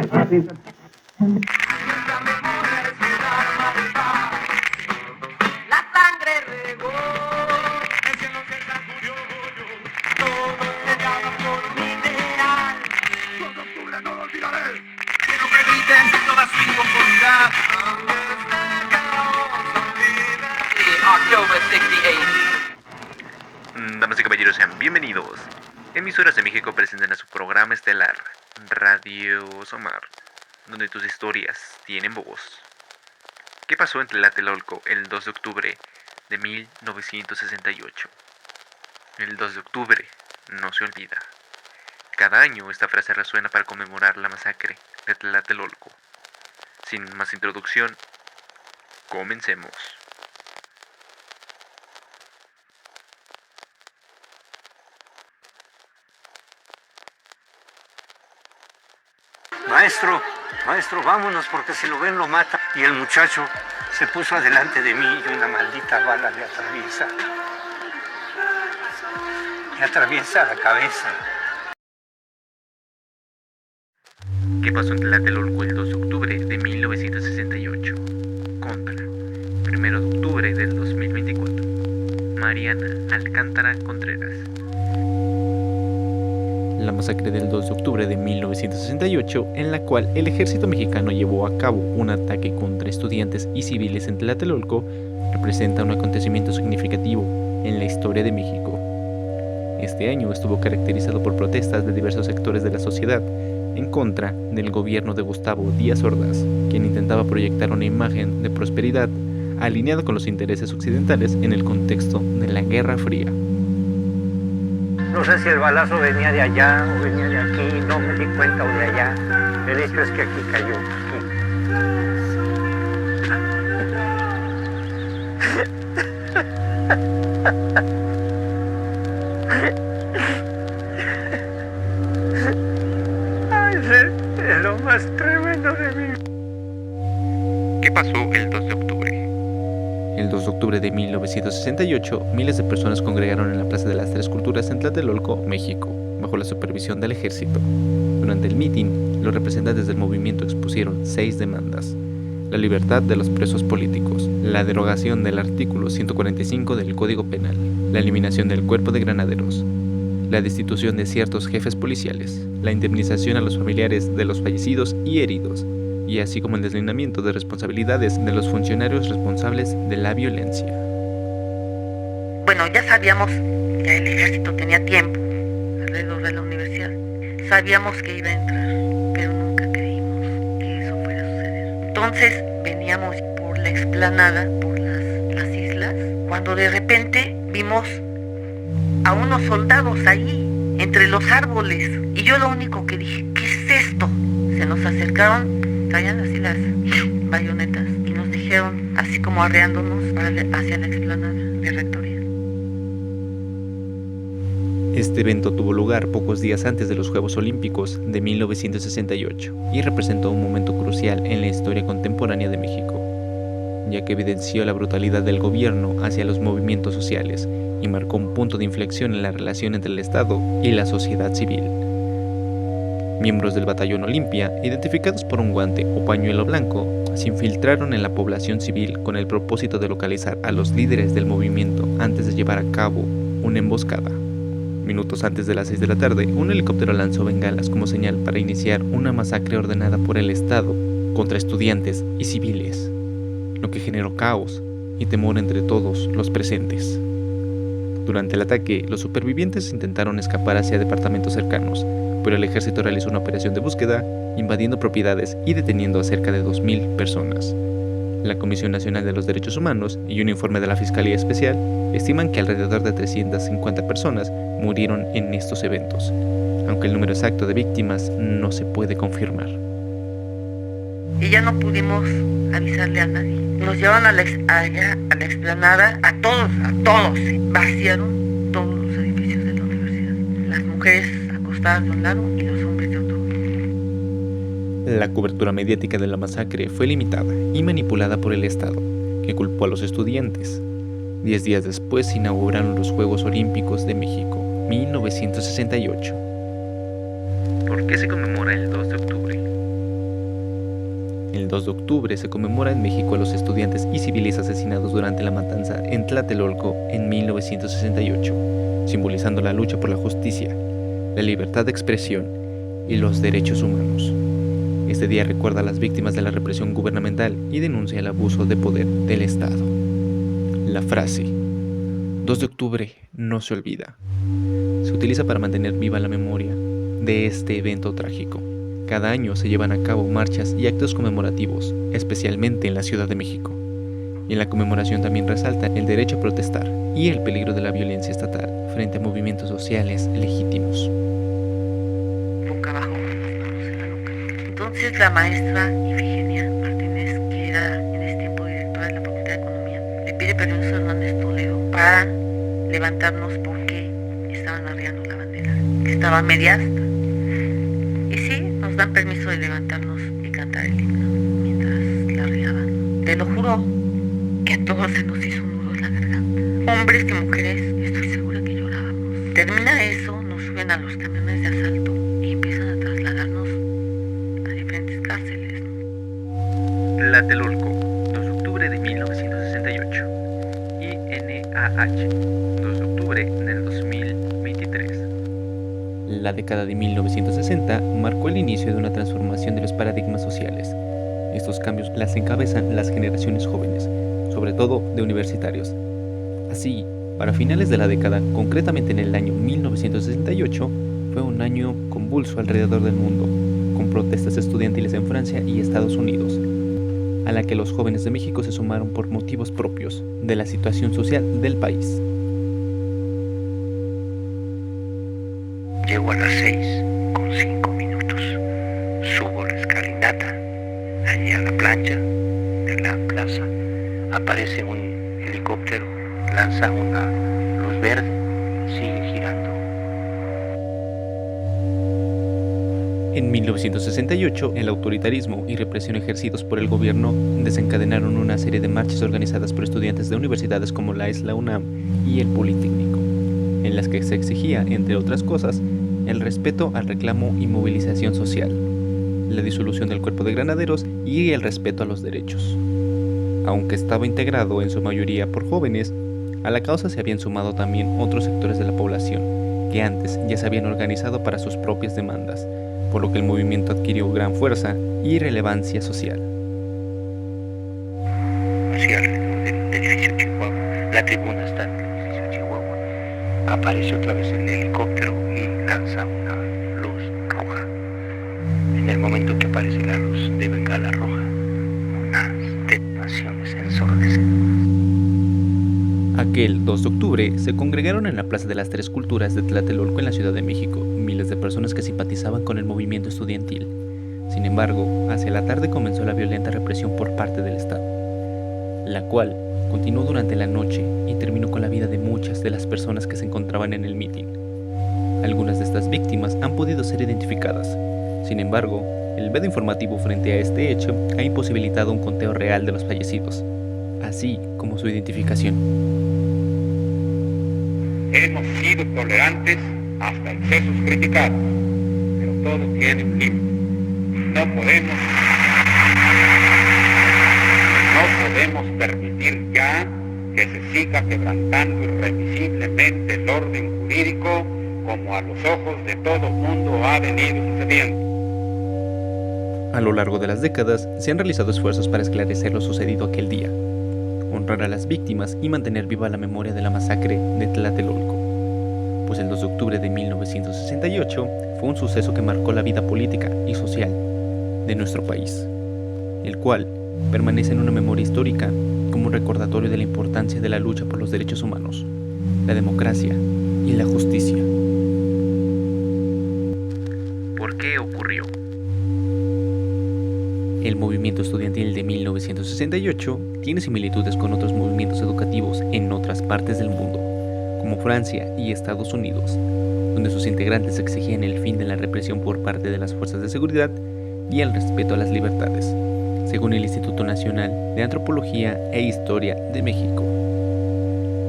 La sangre regó, el cielo se sacudió, todos peleaban por un ideal. 2 de octubre no lo olvidaré. Quiero que griten toda su inconformidad. October 68. Damas y caballeros, sean bienvenidos. Emisoras de México presentan a su programa estelar, Radio Somar, donde tus historias tienen voz. ¿Qué pasó en Tlatelolco el 2 de octubre de 1968? El 2 de octubre no se olvida. Cada año esta frase resuena para conmemorar la masacre de Tlatelolco. Sin más introducción, comencemos. Maestro, vámonos porque si lo ven lo mata. Y el muchacho se puso adelante de mí y una maldita bala le atraviesa la cabeza. ¿Qué pasó en Tlatelolco el 2 de octubre de 1968? Contra 1 de octubre del 2024. Mariana Alcántara Contreras. La masacre del 2 de octubre de 1968, en la cual el ejército mexicano llevó a cabo un ataque contra estudiantes y civiles en Tlatelolco, representa un acontecimiento significativo en la historia de México. Este año estuvo caracterizado por protestas de diversos sectores de la sociedad en contra del gobierno de Gustavo Díaz Ordaz, quien intentaba proyectar una imagen de prosperidad alineada con los intereses occidentales en el contexto de la Guerra Fría. No sé si el balazo venía de allá o venía de aquí, no me di cuenta, o de allá. El hecho es que aquí cayó. Ay, es lo más tremendo de mí. ¿Qué pasó el 2 de octubre? El 2 de octubre de 1968, miles de personas congregaron en la Plaza de las Tres Culturas en Tlatelolco, México, bajo la supervisión del ejército. Durante el mitin, los representantes del movimiento expusieron 6 demandas: la libertad de los presos políticos, la derogación del artículo 145 del Código Penal, la eliminación del cuerpo de granaderos, la destitución de ciertos jefes policiales, la indemnización a los familiares de los fallecidos y heridos, y así como el deslindamiento de responsabilidades de los funcionarios responsables de la violencia. Bueno, ya sabíamos que el ejército tenía tiempo alrededor de la universidad. Sabíamos que iba a entrar, pero nunca creímos que eso fuera a suceder. Entonces veníamos por la explanada, por las islas, cuando de repente vimos a unos soldados ahí, entre los árboles. Y yo lo único que dije, ¿qué es esto? Se nos acercaron, traían así las bayonetas y nos dijeron, así como arreándonos hacia la explanada de Rectoría. Este evento tuvo lugar pocos días antes de los Juegos Olímpicos de 1968 y representó un momento crucial en la historia contemporánea de México, ya que evidenció la brutalidad del gobierno hacia los movimientos sociales y marcó un punto de inflexión en la relación entre el Estado y la sociedad civil. Miembros del Batallón Olimpia, identificados por un guante o pañuelo blanco, se infiltraron en la población civil con el propósito de localizar a los líderes del movimiento antes de llevar a cabo una emboscada. Minutos antes de las 6 de la tarde, un helicóptero lanzó bengalas como señal para iniciar una masacre ordenada por el Estado contra estudiantes y civiles, lo que generó caos y temor entre todos los presentes. Durante el ataque, los supervivientes intentaron escapar hacia departamentos cercanos, pero el ejército realizó una operación de búsqueda, invadiendo propiedades y deteniendo a cerca de 2,000 personas. La Comisión Nacional de los Derechos Humanos y un informe de la Fiscalía Especial estiman que alrededor de 350 personas murieron en estos eventos, aunque el número exacto de víctimas no se puede confirmar. Y ya no pudimos avisarle a nadie. Nos llevaron allá a la explanada, a todos, vaciaron todos los edificios de la universidad. Las mujeres acostadas de un lado y los hombres de otro. La cobertura mediática de la masacre fue limitada y manipulada por el Estado, que culpó a los estudiantes. 10 días después se inauguraron los Juegos Olímpicos de México, 1968. ¿Por qué se conmemora el 2 de octubre? El 2 de octubre se conmemora en México a los estudiantes y civiles asesinados durante la matanza en Tlatelolco en 1968, simbolizando la lucha por la justicia, la libertad de expresión y los derechos humanos. Este día recuerda a las víctimas de la represión gubernamental y denuncia el abuso de poder del Estado. La frase 2 de octubre no se olvida se utiliza para mantener viva la memoria de este evento trágico. Cada año se llevan a cabo marchas y actos conmemorativos, especialmente en la Ciudad de México. Y en la conmemoración también resalta el derecho a protestar y el peligro de la violencia estatal frente a movimientos sociales legítimos. Boca abajo con las manos en la nuca. Entonces la maestra Ifigenia Martínez, que era en ese tiempo directora de la Facultad de Economía, le pide permiso a Hernández Toledo para levantarnos porque estaban arriando la bandera, que estaba media asta. Y sí, nos dan permiso de levantarnos y cantar el himno mientras la arriaban. Te lo juro que a todos se nos hizo un nudo en la garganta. Hombres y mujeres, estoy segura que llorábamos. Termina eso, nos suben a los camiones de asalto y empiezan a trasladarnos a diferentes cárceles. Tlatelolco, 2 de octubre de 1968. INAH, 2 de octubre del 2023. La década de 1960 marcó el inicio de una transformación de los paradigmas sociales. Estos cambios las encabezan las generaciones jóvenes, sobre todo de universitarios. Así, para finales de la década, concretamente en el año 1968, fue un año convulso alrededor del mundo, con protestas estudiantiles en Francia y Estados Unidos, a la que los jóvenes de México se sumaron por motivos propios de la situación social del país. Llego a las 6:05. Subo la escalinata. Allí a la plancha de la plaza aparece un helicóptero, lanza una luz verde, sigue girando. En 1968, el autoritarismo y represión ejercidos por el gobierno desencadenaron una serie de marchas organizadas por estudiantes de universidades como la UNAM y el Politécnico, en las que se exigía, entre otras cosas, el respeto al reclamo y movilización social, la disolución del cuerpo de granaderos y el respeto a los derechos. Aunque estaba integrado en su mayoría por jóvenes, a la causa se habían sumado también otros sectores de la población, que antes ya se habían organizado para sus propias demandas, por lo que el movimiento adquirió gran fuerza y relevancia social. Hacia alrededor del edificio Chihuahua, la tribuna está en el edificio Chihuahua, aparece otra vez el helicóptero y lanza una luz roja. En el momento que aparece la luz de bengala roja, unas detonaciones ensordecedores. Aquel 2 de octubre se congregaron en la Plaza de las Tres Culturas de Tlatelolco en la Ciudad de México miles de personas que simpatizaban con el movimiento estudiantil. Sin embargo, hacia la tarde comenzó la violenta represión por parte del Estado, la cual continuó durante la noche y terminó con la vida de muchas de las personas que se encontraban en el mitin. Algunas de estas víctimas han podido ser identificadas. Sin embargo, el veto informativo frente a este hecho ha imposibilitado un conteo real de los fallecidos, así como su identificación. Hemos sido tolerantes hasta excesos criticados, pero todo tiene un límite. No podemos permitir ya que se siga quebrantando irremisiblemente el orden jurídico como a los ojos de todo mundo ha venido sucediendo. A lo largo de las décadas se han realizado esfuerzos para esclarecer lo sucedido aquel día, honrar a las víctimas y mantener viva la memoria de la masacre de Tlatelolco, pues el 2 de octubre de 1968 fue un suceso que marcó la vida política y social de nuestro país, el cual permanece en una memoria histórica como un recordatorio de la importancia de la lucha por los derechos humanos, la democracia y la justicia. ¿Por qué ocurrió? El movimiento estudiantil de 1968 tiene similitudes con otros movimientos educativos en otras partes del mundo, como Francia y Estados Unidos, donde sus integrantes exigían el fin de la represión por parte de las fuerzas de seguridad y el respeto a las libertades, según el Instituto Nacional de Antropología e Historia de México.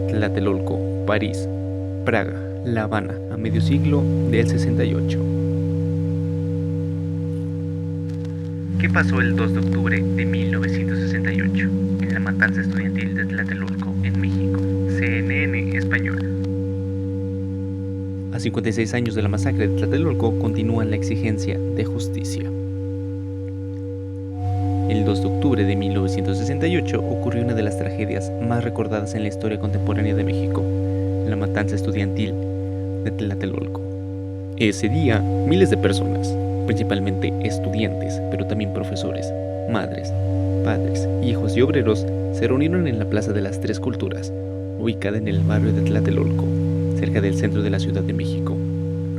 Tlatelolco, París, Praga, La Habana, a medio siglo del 68. ¿Qué ¿Qué pasó el 2 de octubre de 1968 en la matanza estudiantil de Tlatelolco, en México? CNN Español. A 56 años de la masacre de Tlatelolco continúa la exigencia de justicia. El 2 de octubre de 1968 ocurrió una de las tragedias más recordadas en la historia contemporánea de México, la matanza estudiantil de Tlatelolco. Ese día, miles de personas, principalmente estudiantes, pero también profesores, madres, padres, hijos y obreros, se reunieron en la Plaza de las Tres Culturas, ubicada en el barrio de Tlatelolco, cerca del centro de la Ciudad de México,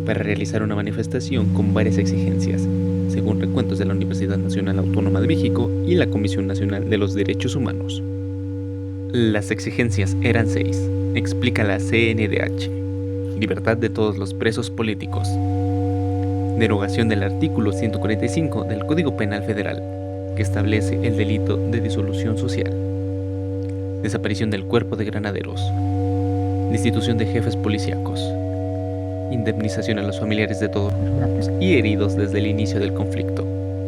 para realizar una manifestación con varias exigencias, según recuentos de la Universidad Nacional Autónoma de México y la Comisión Nacional de los Derechos Humanos. Las exigencias eran 6, explica la CNDH. Libertad de todos los presos políticos. Derogación del artículo 145 del Código Penal Federal, que establece el delito de disolución social. Desaparición del cuerpo de granaderos. Destitución de jefes policíacos. Indemnización a los familiares de todos los muertos y heridos desde el inicio del conflicto.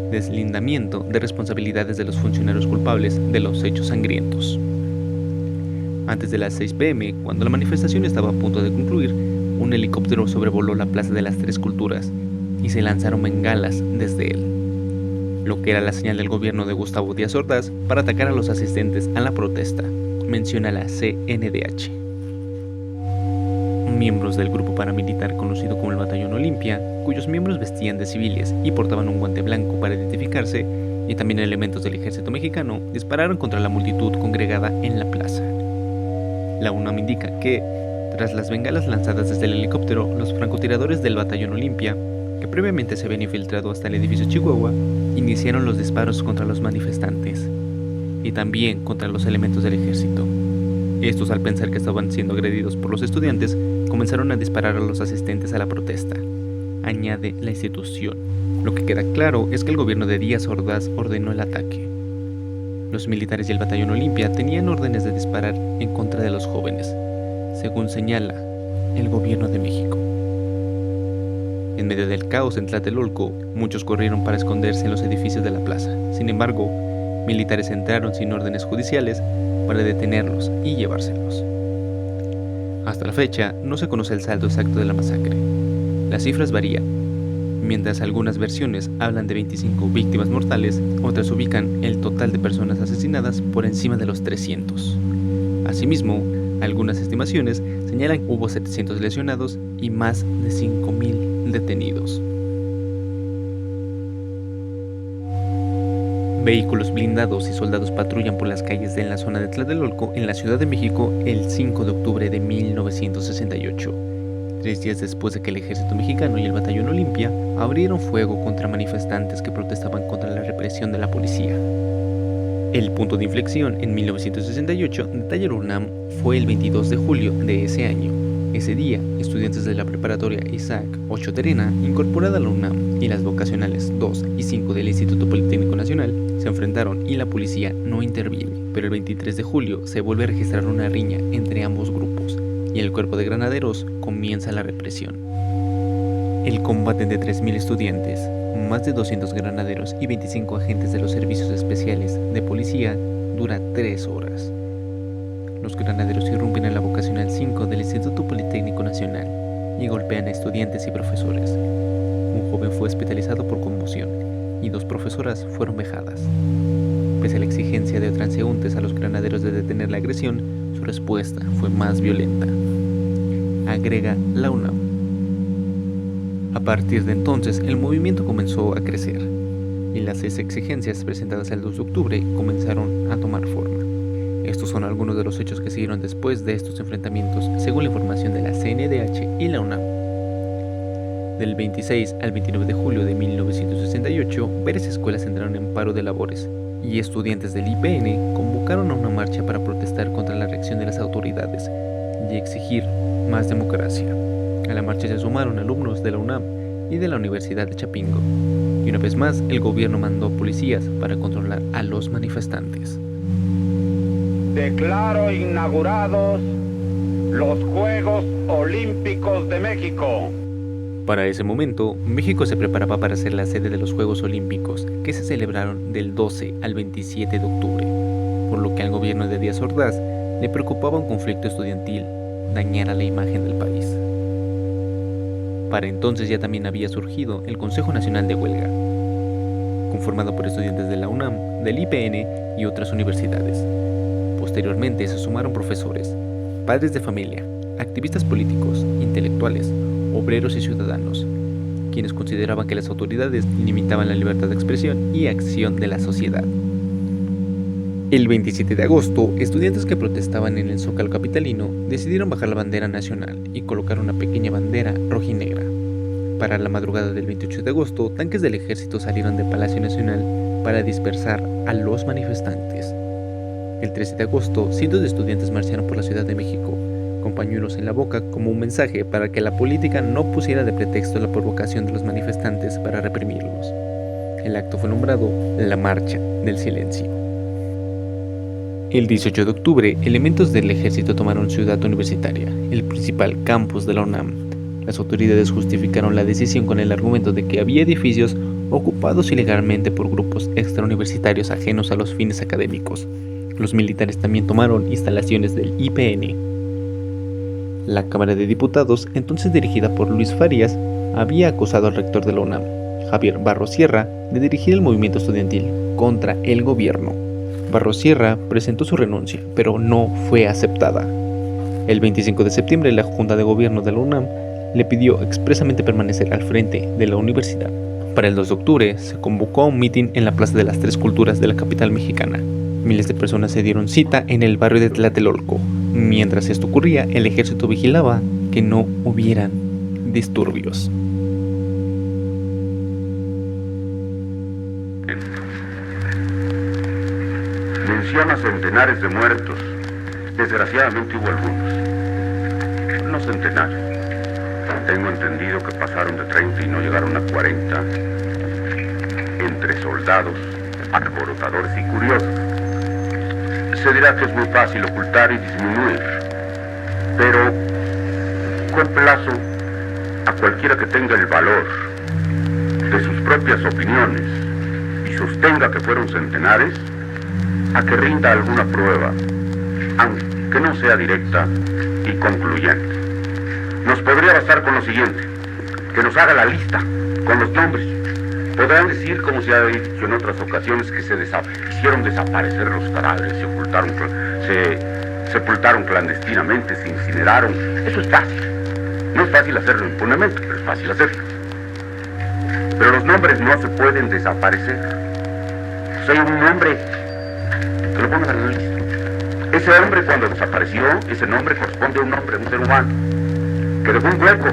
Deslindamiento de responsabilidades de los funcionarios culpables de los hechos sangrientos. Antes de las 6 p.m., cuando la manifestación estaba a punto de concluir, un helicóptero sobrevoló la Plaza de las Tres Culturas y se lanzaron bengalas desde él, lo que era la señal del gobierno de Gustavo Díaz Ordaz para atacar a los asistentes a la protesta, menciona la CNDH. Miembros del grupo paramilitar conocido como el Batallón Olimpia, cuyos miembros vestían de civiles y portaban un guante blanco para identificarse, y también elementos del ejército mexicano, dispararon contra la multitud congregada en la plaza. La UNAM indica que, tras las bengalas lanzadas desde el helicóptero, los francotiradores del Batallón Olimpia, que previamente se habían infiltrado hasta el edificio Chihuahua, iniciaron los disparos contra los manifestantes y también contra los elementos del ejército. Estos, al pensar que estaban siendo agredidos por los estudiantes, comenzaron a disparar a los asistentes a la protesta, añade la institución. Lo que queda claro es que el gobierno de Díaz Ordaz ordenó el ataque. Los militares y el Batallón Olimpia tenían órdenes de disparar en contra de los jóvenes, según señala el gobierno de México. En medio del caos en Tlatelolco, muchos corrieron para esconderse en los edificios de la plaza. Sin embargo, militares entraron sin órdenes judiciales para detenerlos y llevárselos. Hasta la fecha, no se conoce el saldo exacto de la masacre. Las cifras varían. Mientras algunas versiones hablan de 25 víctimas mortales, otras ubican el total de personas asesinadas por encima de los 300. Asimismo, algunas estimaciones señalan que hubo 700 lesionados y más de 5.000 detenidos. Vehículos blindados y soldados patrullan por las calles de la zona de Tlatelolco en la Ciudad de México el 5 de octubre de 1968. 3 días después de que el ejército mexicano y el Batallón Olimpia abrieron fuego contra manifestantes que protestaban contra la represión de la policía. El punto de inflexión en 1968, detalla la UNAM, fue el 22 de julio de ese año. Ese día, estudiantes de la preparatoria Isaac Ochoa Terena, incorporada a la UNAM, y las vocacionales 2 y 5 del Instituto Politécnico Nacional se enfrentaron y la policía no intervino. Pero el 23 de julio se vuelve a registrar una riña entre ambos grupos y en el cuerpo de granaderos comienza la represión. El combate de 3.000 estudiantes, más de 200 granaderos y 25 agentes de los servicios especiales de policía dura 3 horas. Los granaderos irrumpen en la vocacional 5 del Instituto Politécnico Nacional y golpean a estudiantes y profesores. Un joven fue hospitalizado por conmoción y 2 profesoras fueron vejadas. Pese a la exigencia de transeúntes a los granaderos de detener la agresión, su respuesta fue más violenta, agrega la UNAM. A partir de entonces, el movimiento comenzó a crecer y las 6 exigencias presentadas el 2 de octubre comenzaron a tomar forma. Estos son algunos de los hechos que siguieron después de estos enfrentamientos, según la información de la CNDH y la UNAM. Del 26 al 29 de julio de 1968, varias escuelas entraron en paro de labores y estudiantes del IPN convocaron a una marcha para protestar contra la reacción de las autoridades y exigir más democracia. A la marcha se sumaron alumnos de la UNAM y de la Universidad de Chapingo, y una vez más el gobierno mandó policías para controlar a los manifestantes. Declaro inaugurados los Juegos Olímpicos de México. Para ese momento, México se preparaba para ser la sede de los Juegos Olímpicos, que se celebraron del 12 al 27 de octubre, por lo que al gobierno de Díaz Ordaz le preocupaba un conflicto estudiantil dañara la imagen del país. Para entonces ya también había surgido el Consejo Nacional de Huelga, conformado por estudiantes de la UNAM, del IPN y otras universidades. Posteriormente se sumaron profesores, padres de familia, activistas políticos, intelectuales, obreros y ciudadanos, quienes consideraban que las autoridades limitaban la libertad de expresión y acción de la sociedad. El 27 de agosto, estudiantes que protestaban en el Zócalo capitalino decidieron bajar la bandera nacional y colocar una pequeña bandera rojinegra. Para la madrugada del 28 de agosto, tanques del ejército salieron de Palacio Nacional para dispersar a los manifestantes. El 13 de agosto, cientos de estudiantes marcharon por la Ciudad de México, con pañuelos en la boca como un mensaje para que la política no pusiera de pretexto la provocación de los manifestantes para reprimirlos. El acto fue nombrado la Marcha del Silencio. El 18 de octubre, elementos del ejército tomaron Ciudad Universitaria, el principal campus de la UNAM. Las autoridades justificaron la decisión con el argumento de que había edificios ocupados ilegalmente por grupos extrauniversitarios ajenos a los fines académicos. Los militares también tomaron instalaciones del IPN. La Cámara de Diputados, entonces dirigida por Luis Farias, había acusado al rector de la UNAM, Javier Barrosierra, de dirigir el movimiento estudiantil contra el gobierno. Barrosierra presentó su renuncia, pero no fue aceptada. El 25 de septiembre, la Junta de Gobierno de la UNAM le pidió expresamente permanecer al frente de la universidad. Para el 2 de octubre, se convocó a un mitin en la Plaza de las Tres Culturas de la capital mexicana. Miles de personas se dieron cita en el barrio de Tlatelolco. Mientras esto ocurría, el ejército vigilaba que no hubieran disturbios. Menciona centenares de muertos. Desgraciadamente hubo algunos. No centenares. Tengo entendido que pasaron de 30 y no llegaron a 40. Entre soldados, alborotadores y curiosos. Se dirá que es muy fácil ocultar y disminuir, pero complazo a cualquiera que tenga el valor de sus propias opiniones y sostenga que fueron centenares, a que rinda alguna prueba, aunque no sea directa y concluyente. Nos podría bastar con lo siguiente, que nos haga la lista con los nombres. Podrán decir, como se ha dicho en otras ocasiones, que se hicieron desaparecer los cadáveres, se sepultaron clandestinamente, se incineraron. Eso es fácil. No es fácil hacerlo impunemente, pero es fácil hacerlo. Pero los nombres no se pueden desaparecer. O sea, hay un nombre que lo pongan en la lista. Ese hombre, cuando desapareció, ese nombre corresponde a un hombre, un ser humano, que dejó un hueco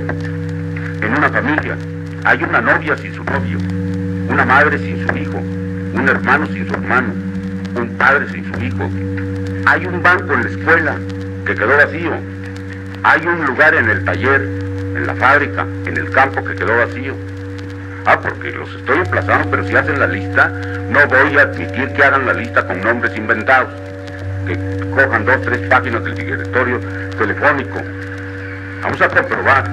en una familia. Hay una novia sin su novio, una madre sin su hijo, un hermano sin su hermano, un padre sin su hijo. Hay un banco en la escuela que quedó vacío. Hay un lugar en el taller, en la fábrica, en el campo que quedó vacío. Porque los estoy emplazando, pero si hacen la lista, no voy a admitir que hagan la lista con nombres inventados, que cojan 2 o 3 páginas del directorio telefónico. Vamos a comprobar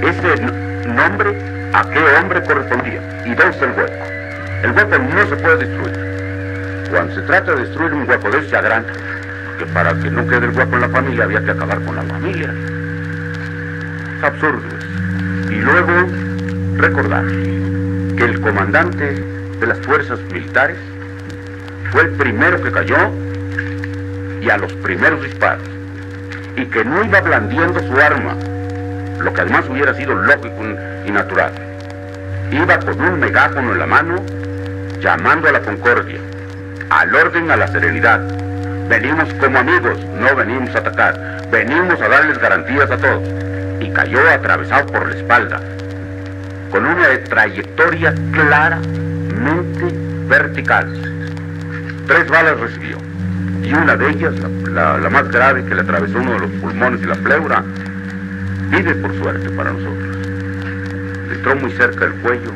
ese nombre, a qué hombre correspondía y dónde está el hueco. El hueco no se puede destruir. Cuando se trata de destruir un hueco de ese agranda, que para que no quede el hueco en la familia había que acabar con la familia. Es absurdo eso. Y luego recordar que el comandante de las fuerzas militares fue el primero que cayó y a los primeros disparos, y que no iba blandiendo su arma, lo que además hubiera sido lógico y natural. Iba con un megáfono en la mano, llamando a la concordia, al orden, a la serenidad. Venimos como amigos, no venimos a atacar, venimos a darles garantías a todos. Y cayó atravesado por la espalda, con una trayectoria claramente vertical. 3 balas recibió, y una de ellas, la más grave, que le atravesó uno de los pulmones y la pleura, vive por suerte para nosotros. Le entró muy cerca el cuello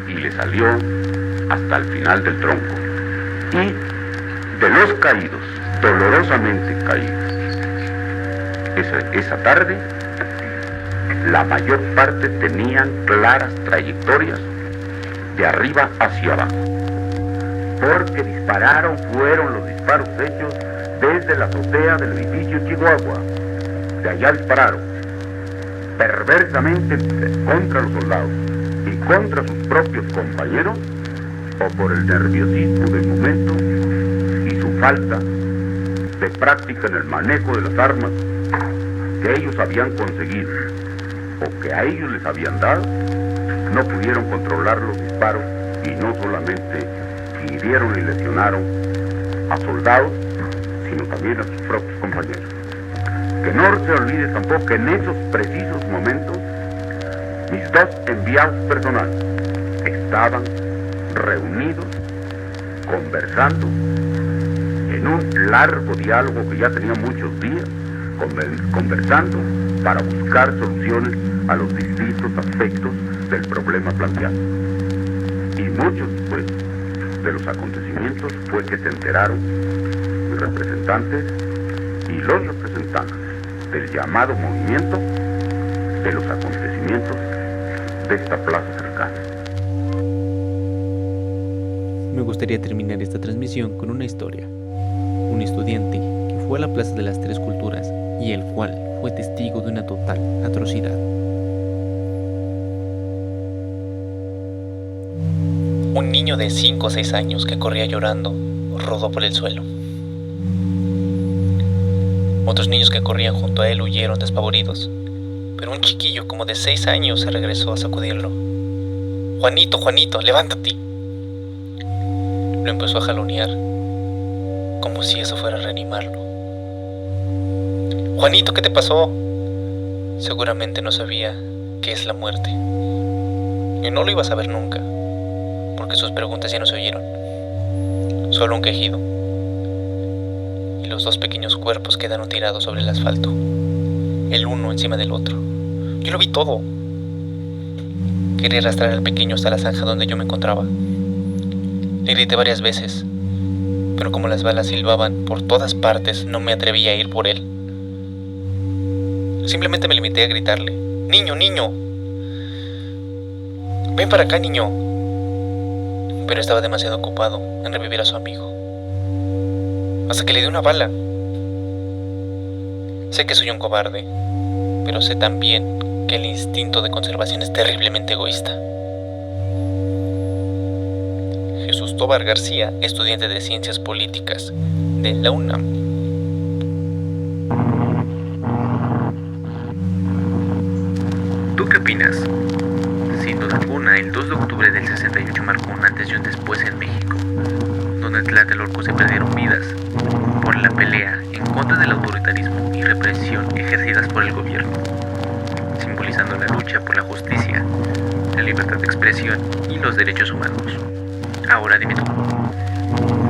y le salió hasta el final del tronco. Y de los caídos, dolorosamente caídos, esa tarde la mayor parte tenían claras trayectorias de arriba hacia abajo. Porque fueron los disparos hechos desde la azotea del edificio Chihuahua. De allá dispararon, perversamente contra los soldados y contra sus propios compañeros, o por el nerviosismo del momento y su falta de práctica en el manejo de las armas que ellos habían conseguido o que a ellos les habían dado, no pudieron controlar los disparos y no solamente hirieron y lesionaron a soldados, sino también a sus propios compañeros. Que no se olvide tampoco que en esos precisos momentos mis dos enviados personales estaban reunidos, conversando en un largo diálogo que ya tenía muchos días, conversando para buscar soluciones a los distintos aspectos del problema planteado. Y muchos después de los acontecimientos fue que se enteraron los representantes y los representantes del llamado movimiento de los acontecimientos de esta plaza cercana. Me gustaría terminar esta transmisión con una historia. Un estudiante que fue a la Plaza de las Tres Culturas y el cual fue testigo de una total atrocidad. Un niño de 5 o 6 años que corría llorando rodó por el suelo. Otros niños que corrían junto a él huyeron despavoridos, pero un chiquillo como de 6 años se regresó a sacudirlo. Juanito, Juanito, levántate. Lo empezó a jalonear, como si eso fuera a reanimarlo. Juanito, ¿qué te pasó? Seguramente no sabía qué es la muerte. Y no lo iba a saber nunca, porque sus preguntas ya no se oyeron. Solo un quejido. Y los dos pequeños cuerpos quedaron tirados sobre el asfalto, el uno encima del otro. Yo lo vi todo. Quería arrastrar al pequeño hasta la zanja donde yo me encontraba. Le grité varias veces, pero como las balas silbaban por todas partes, no me atreví a ir por él. Simplemente me limité a gritarle: ¡Niño, niño! ¡Ven para acá, niño! Pero estaba demasiado ocupado en revivir a su amigo. Hasta que le di una bala. Sé que soy un cobarde, pero sé también que el instinto de conservación es terriblemente egoísta. Jesús Tobar García, estudiante de Ciencias Políticas de la UNAM. ¿Tú qué opinas? Sin duda alguna, el 2 de octubre del 68 marcó un antes y un después en México, donde en Tlatelolco se perdieron vidas por la pelea en contra del autoritarismo y represión ejercidas por el gobierno, simbolizando la lucha por la justicia, la libertad de expresión y los derechos humanos. Ahora dime tú,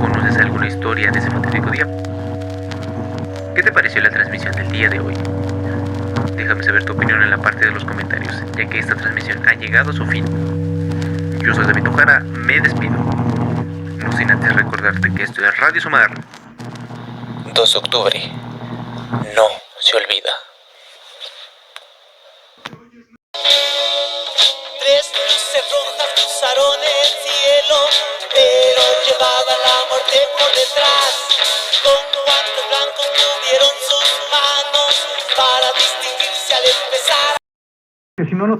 ¿conoces alguna historia de ese fatídico día? ¿Qué te pareció la transmisión del día de hoy? Déjame saber tu opinión en la parte de los comentarios, ya que esta transmisión ha llegado a su fin. Yo soy David Ojara, me despido. No sin antes recordarte que esto es Radio Sumar. 2 de octubre, no se olvida. 3 luces rojas cruzaron el cielo, pero llevaban la muerte por detrás. Con guantes blancos tuvieron sus manos para distinguirse al empezar. Que si no nos